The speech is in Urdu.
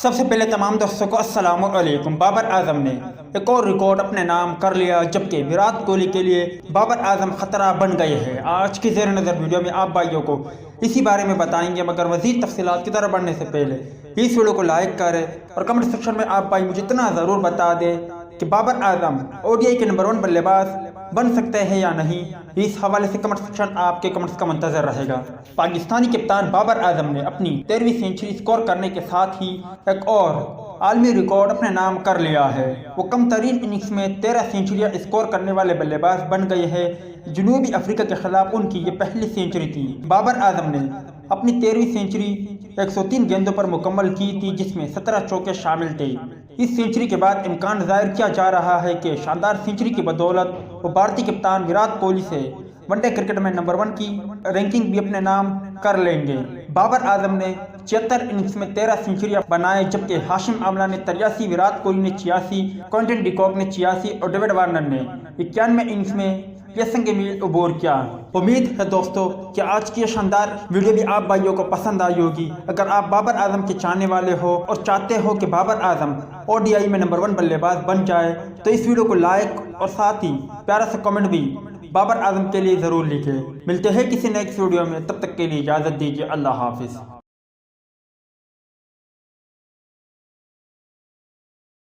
سب سے پہلے تمام دوستوں کو السلام علیکم۔ بابر اعظم نے ایک اور ریکارڈ اپنے نام کر لیا، جبکہ وراٹ کوہلی کے لیے بابر اعظم خطرہ بن گئے ہیں۔ آج کی زیر نظر ویڈیو میں آپ بھائیوں کو اسی بارے میں بتائیں گے، مگر مزید تفصیلات کی طرف بڑھنے سے پہلے اس ویڈیو کو لائک کریں اور کمنٹ سیکشن میں آپ بھائی مجھے اتنا ضرور بتا دیں کہ بابر اعظم ODI کے نمبر 1 بلے باز بن سکتے ہیں یا نہیں۔ اس حوالے سے کمنٹ سیکشن آپ کے کمنٹس کا منتظر رہے گا۔ پاکستانی کپتان بابر اعظم نے اپنی 13ویں سینچری سکور کرنے کے ساتھ ہی ایک اور عالمی ریکارڈ اپنے نام کر لیا ہے۔ وہ کم ترین اننگز میں 13 سینچریاں اسکور کرنے والے بلے باز بن گئے ہیں۔ جنوبی افریقہ کے خلاف ان کی یہ پہلی سینچری تھی۔ بابر اعظم نے اپنی 13ویں سینچری 103 گیندوں پر مکمل کی تھی، جس میں 17 چوکے شامل تھے۔ اس سینچری کے بعد امکان ظاہر کیا جا رہا ہے کہ شاندار سینچری کی بدولت وہ بھارتی کپتان وراٹ کوہلی سے ون ڈے کرکٹ میں نمبر 1 کی رینکنگ بھی اپنے نام کر لیں گے۔ بابر اعظم نے 76 اننگز میں 13 سینچریاں بنائے، جبکہ ہاشم آملہ نے 83، وراٹ کوہلی نے 86، کوئنٹن ڈی کاک نے 86 اور ڈیوڈ وارنر نے 91 اننگز میں یہ سنگ میل عبور کیا۔ امید ہے دوستو کہ آج کی یہ شاندار ویڈیو بھی آپ بھائیوں کو پسند آئی ہوگی۔ اگر آپ بابر اعظم کے چاہنے والے ہو اور چاہتے ہو کہ بابر اعظم ODI میں نمبر 1 بلے باز بن جائے تو اس ویڈیو کو لائک اور ساتھ ہی پیارا سا کمنٹ بھی بابر اعظم کے لیے ضرور لکھیں۔ ملتے ہیں کسی نیکسٹ ویڈیو میں، تب تک کے لیے اجازت دیجیے۔ اللہ حافظ۔